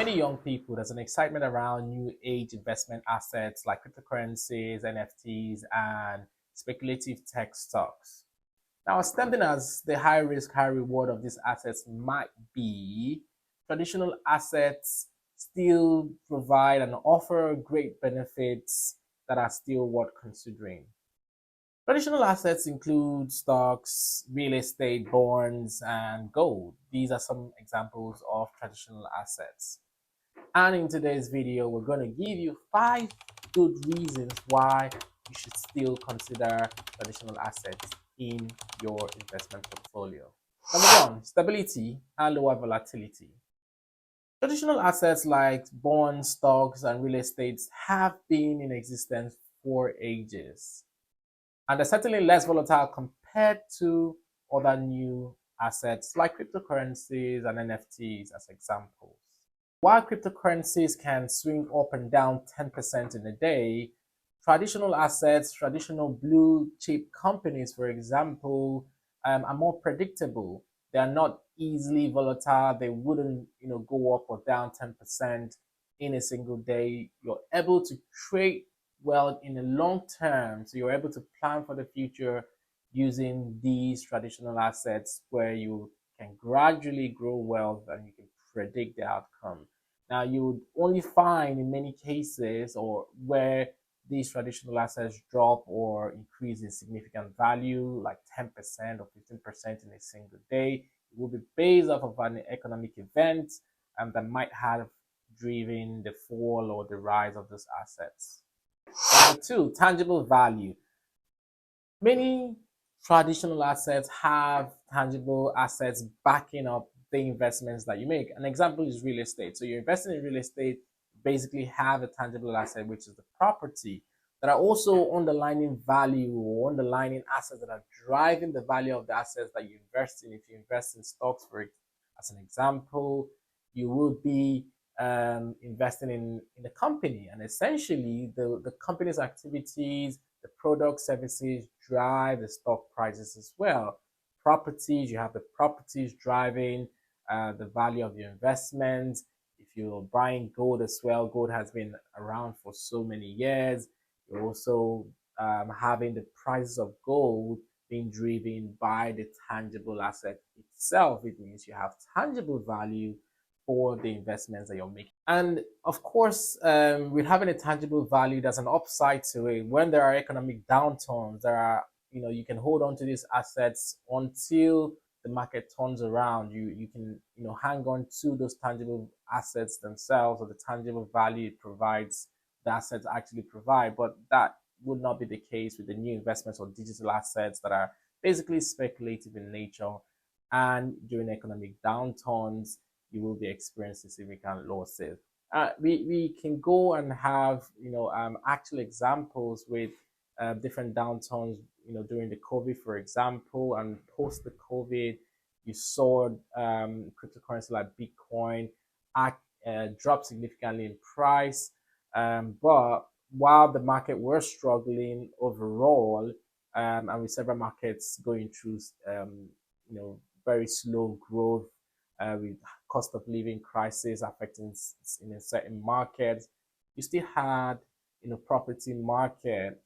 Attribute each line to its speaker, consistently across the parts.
Speaker 1: many young people, there's an excitement around new age investment assets like cryptocurrencies, NFTs, and speculative tech stocks. Now, as tempting as the high risk, high reward of these assets might be, traditional assets still provide and offer great benefits that are still worth considering. Traditional assets include stocks, real estate, bonds, and gold. These are some examples of traditional assets. And in today's video, we're going to give you 5 good reasons why you should still consider traditional assets in your investment portfolio. Number 1, stability and lower volatility. Traditional assets like bonds, stocks, and real estate have been in existence for ages. And they're certainly less volatile compared to other new assets like cryptocurrencies and NFTs as examples. While cryptocurrencies can swing up and down 10% in a day, traditional assets, traditional blue chip companies, for example, are more predictable. They are not easily volatile. They wouldn't, go up or down 10% in a single day. You're able to trade well in the long term, so you're able to plan for the future using these traditional assets where you can gradually grow wealth and you can predict the outcome. Now, you would only find in many cases or where these traditional assets drop or increase in significant value, like 10% or 15% in a single day. It will be based off of an economic event that might have driven the fall or the rise of those assets. Number 2, tangible value. Many traditional assets have tangible assets backing up the investments that you make. An example is real estate. So you're investing in real estate, basically have a tangible asset, which is the property. There are also underlying value or underlying assets that are driving the value of the assets that you invest in. If you invest in stocks, for as an example, you will be investing in a company, and essentially the company's activities, the product services drive the stock prices as well. Properties, you have the properties driving the value of your investment. If you're buying gold as well, gold has been around for so many years. You're also having the prices of gold being driven by the tangible asset itself. It means you have tangible value for the investments that you're making. And of course, with having a tangible value, there's an upside to it. When there are economic downturns, you can hold on to these assets until the market turns around. You can, hang on to those tangible assets themselves, or the tangible value it provides, the assets actually provide. But that would not be the case with the new investments or digital assets that are basically speculative in nature. And during economic downturns, you will be experiencing significant losses. We can go and have actual examples with different downturns. During the COVID, for example, and post the COVID, you saw cryptocurrency like Bitcoin drop significantly in price. But while the market was struggling overall, and with several markets going through very slow growth, with cost of living crisis affecting in certain markets, you still had property market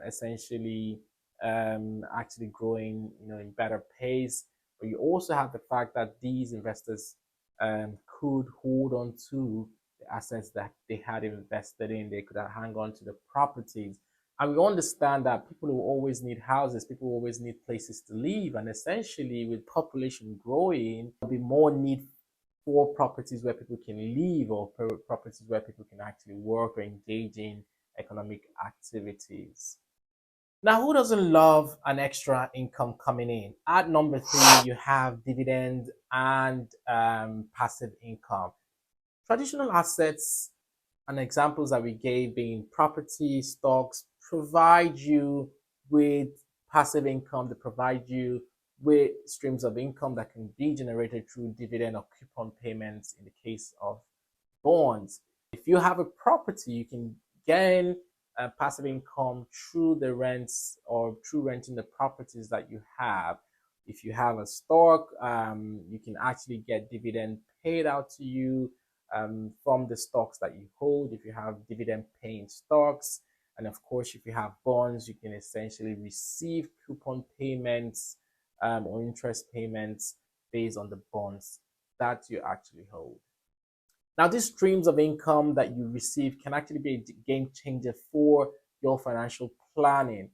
Speaker 1: essentially actually growing in better pace. But you also have the fact that these investors could hold on to the assets that they had invested in. They could hang on to the properties. And we understand that people will always need houses, people will always need places to live. And essentially, with population growing, there'll be more need for properties where people can live, or properties where people can actually work or engage in economic activities. Now, who doesn't love an extra income coming in? At number 3, you have dividend and passive income. Traditional assets and examples that we gave being property, stocks, provide you with passive income. They provide you with streams of income that can be generated through dividend or coupon payments in the case of bonds. If you have a property, you can gain passive income through the rents or through renting the properties that you have. If you have a stock, you can actually get dividend paid out to you from the stocks that you hold. If you have dividend paying stocks, and of course, if you have bonds, you can essentially receive coupon payments or interest payments based on the bonds that you actually hold. Now, these streams of income that you receive can actually be a game changer for your financial planning.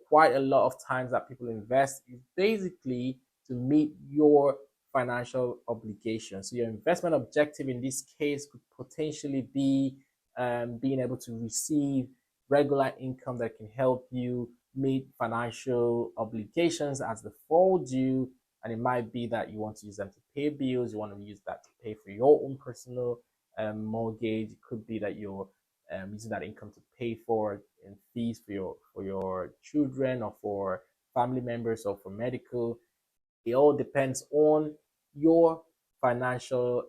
Speaker 1: Quite a lot of times that people invest is basically to meet your financial obligations. So your investment objective in this case could potentially be being able to receive regular income that can help you meet financial obligations as they fall due. And it might be that you want to use them to pay bills, you want to use that to pay for your own personal mortgage. It could be that you're using that income to pay for fees for your children or for family members or for medical. It all depends on your financial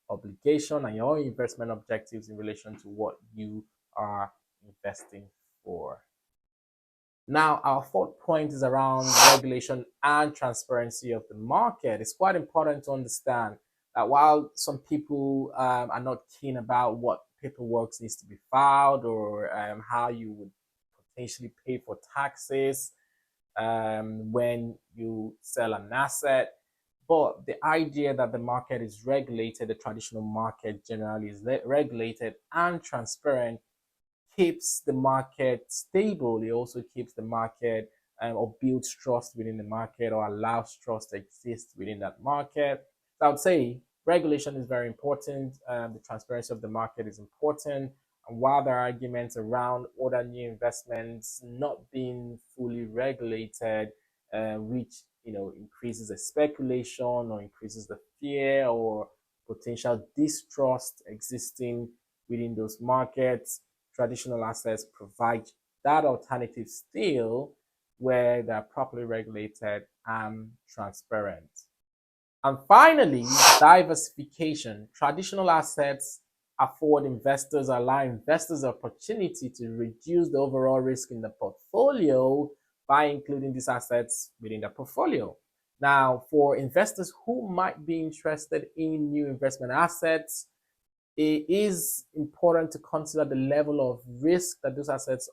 Speaker 1: obligation and your investment objectives in relation to what you are investing for. Now, our fourth point is around regulation and transparency of the market. It's quite important to understand that while some people are not keen about what paperwork needs to be filed or how you would potentially pay for taxes when you sell an asset, but the idea that the market is regulated, the traditional market generally is regulated and transparent, keeps the market stable. It also keeps the market or builds trust within the market or allows trust to exist within that market. So I would say regulation is very important. The transparency of the market is important. And while there are arguments around other new investments not being fully regulated, which increases the speculation or increases the fear or potential distrust existing within those markets, traditional assets provide that alternative still where they're properly regulated and transparent. And finally, diversification. Traditional assets allow investors the opportunity to reduce the overall risk in the portfolio by including these assets within the portfolio. Now, for investors who might be interested in new investment assets, it is important to consider the level of risk that those assets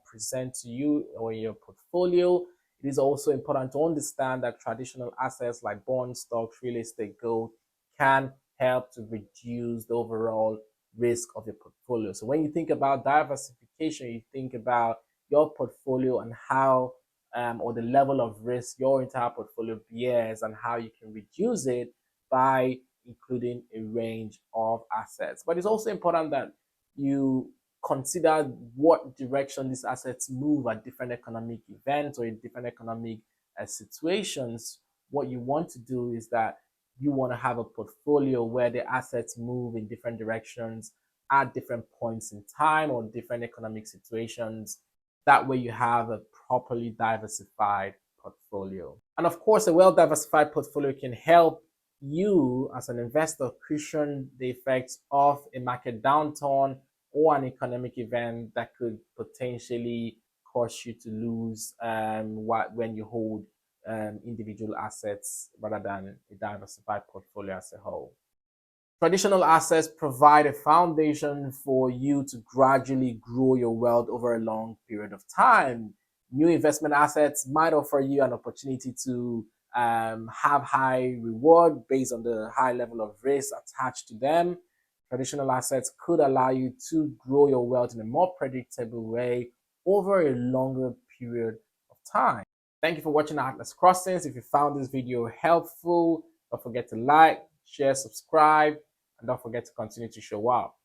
Speaker 1: present to you or your portfolio. It is also important to understand that traditional assets like bonds, stocks, real estate, gold can help to reduce the overall risk of your portfolio. So when you think about diversification, you think about your portfolio and how or the level of risk your entire portfolio bears and how you can reduce it by including a range of assets. But it's also important that you consider what direction these assets move at different economic events or in different economic situations. What you want to do is that you want to have a portfolio where the assets move in different directions at different points in time or different economic situations. That way you have a properly diversified portfolio. And of course, a well-diversified portfolio can help you as an investor cushion the effects of a market downturn or an economic event that could potentially cause you to lose when you hold individual assets rather than a diversified portfolio as a whole. Traditional assets provide a foundation for you to gradually grow your wealth over a long period of time. New investment assets might offer you an opportunity to have high reward based on the high level of risk attached to them. Traditional assets could allow you to grow your wealth in a more predictable way over a longer period of time. Thank you for watching Atlas Crossings. If you found this video helpful, don't forget to like, share, subscribe, and don't forget to continue to show up.